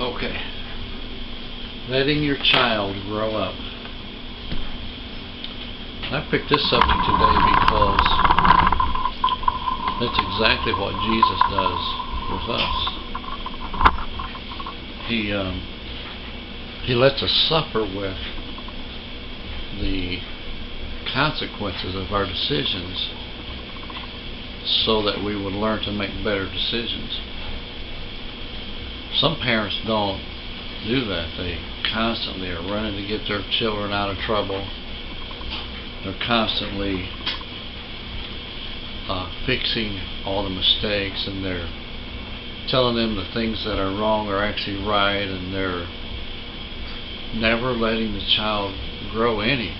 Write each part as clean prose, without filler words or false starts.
Okay. Letting your child grow up. I picked this subject today because that's exactly what Jesus does with us. He lets us suffer with the consequences of our decisions so that we would learn to make better decisions. Some parents don't do that. They constantly are running to get their children out of trouble. They're constantly fixing all the mistakes, and they're telling them the things that are wrong are actually right, and they're never letting the child grow any.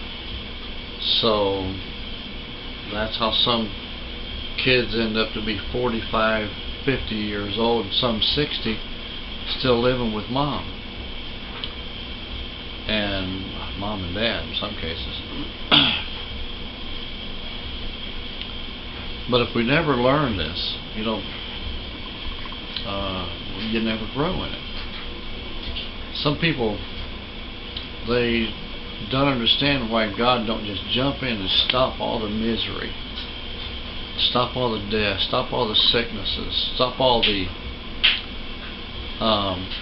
So that's how some kids end up to be 45, 50 years old, and some 60, still living with mom and dad in some cases. But if we never learn this, you never grow in it. Some people, they don't understand why God don't just jump in and stop all the misery, stop all the death, stop all the sicknesses, stop all the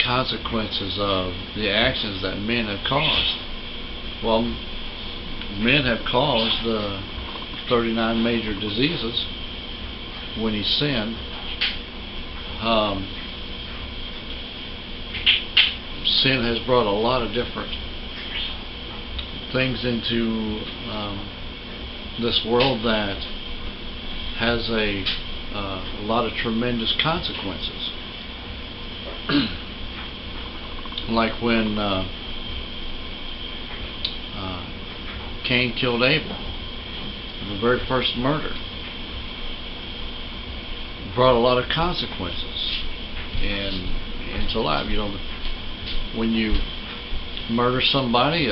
consequences of the actions that men have caused. Well, men have caused the 39 major diseases when he sinned. Sin has brought a lot of different things into this world that has a lot of tremendous consequences. Like when Cain killed Abel, the very first murder, brought a lot of consequences into life. When you murder somebody,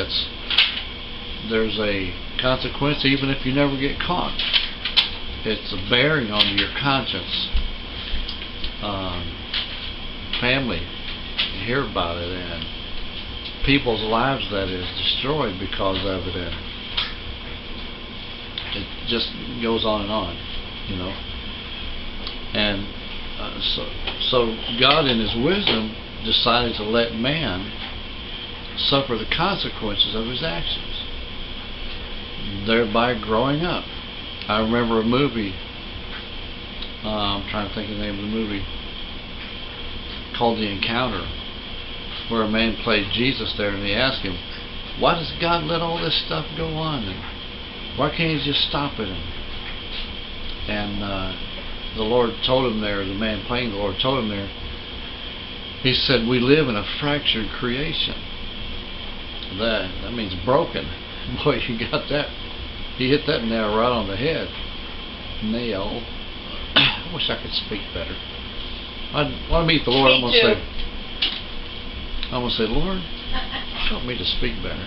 there's a consequence, even if you never get caught. It's a bearing on your conscience. Family hear about it, and people's lives that is destroyed because of it, and it just goes on and on, And so God, in His wisdom, decided to let man suffer the consequences of his actions, thereby growing up. I remember a movie, I'm trying to think of the name of the movie, called The Encounter, where a man played Jesus there, and they asked him, why does God let all this stuff go on, and why can't He just stop it? And the Lord told him there, the man playing the Lord told him there, He said, we live in a fractured creation. That means broken. Boy, you got that. He hit that nail right on the head. Nail. I wish I could speak better. I want to meet the Lord. I'm going to say, Lord, help me to speak better.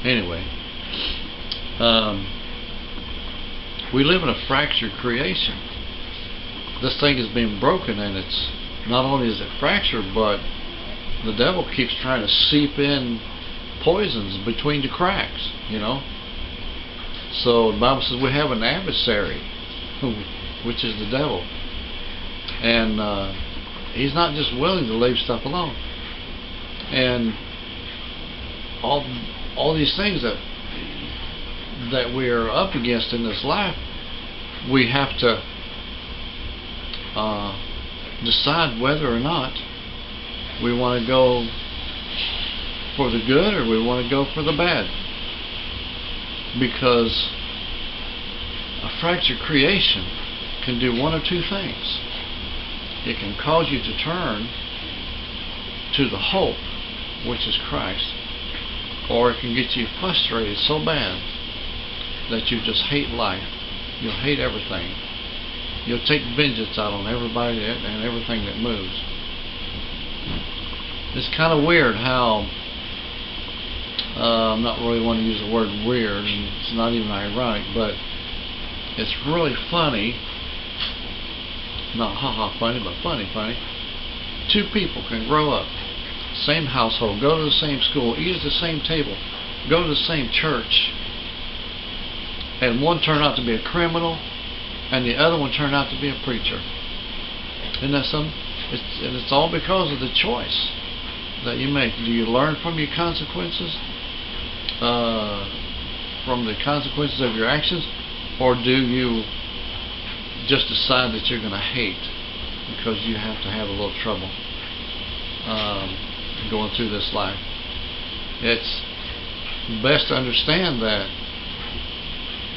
Anyway, we live in a fractured creation. This thing is being broken, and it's not only is it fractured, but the devil keeps trying to seep in poisons between the cracks, So the Bible says we have an adversary, which is the devil, and he's not just willing to leave stuff alone. And all these things that we are up against in this life, we have to decide whether or not we want to go for the good or we want to go for the bad. Because a fractured creation can do one of two things. It can cause you to turn to the hope, which is Christ, or it can get you frustrated so bad that you just hate life. You'll hate everything. You'll take vengeance out on everybody and everything that moves. It's kind of weird how I'm not really wanting to use the word weird, and it's not even ironic, but it's really funny, not ha-ha funny, but funny. Two people can grow up same household, go to the same school, eat at the same table, go to the same church, and one turned out to be a criminal and the other one turned out to be a preacher. Isn't that something? And it's all because of the choice that you make. Do you learn from your consequences, from the consequences of your actions, or do you just decide that you're going to hate because you have to have a little trouble going through this life? It's best to understand that,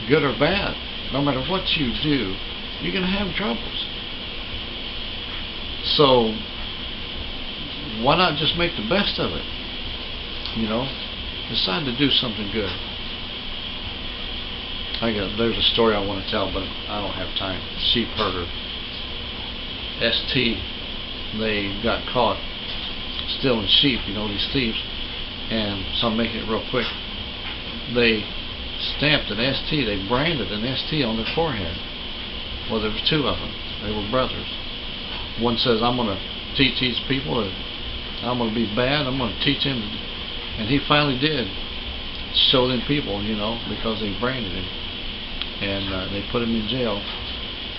good or bad, no matter what you do, you're going to have troubles. So why not just make the best of it? You know, decide to do something good. There's a story I want to tell, but I don't have time. Sheep herder, ST, they got caught stealing sheep, you know, these thieves. And so I'm making it real quick. They stamped an ST, they branded an ST on their forehead. Well, there was two of them. They were brothers. One says, I'm going to teach these people that I'm going to be bad. I'm going to teach him. And he finally did show them people, you know, because they branded him. And they put him in jail.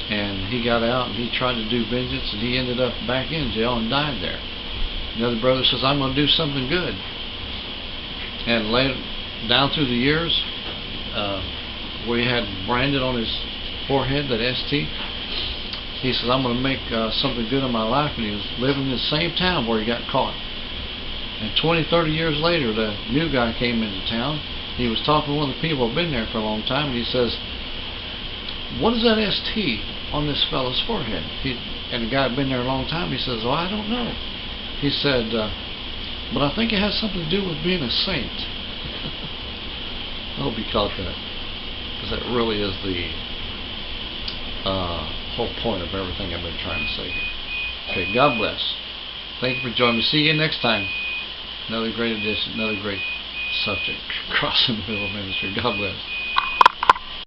And he got out and he tried to do vengeance, and he ended up back in jail and died there. The other brother says, I'm going to do something good. And later, down through the years, where he had branded on his forehead that ST, he says, I'm going to make something good in my life. And he was living in the same town where he got caught. And 20, 30 years later, the new guy came into town. He was talking to one of the people who had been there for a long time, and he says, what is that ST on this fellow's forehead? And the guy had been there a long time. He says, well, I don't know. He said, but I think it has something to do with being a saint. I hope you caught that, because that really is the whole point of everything I've been trying to say here. Okay, God bless. Thank you for joining me. See you next time. Another great edition, another great subject. Crossing the Middle Ministry. God bless.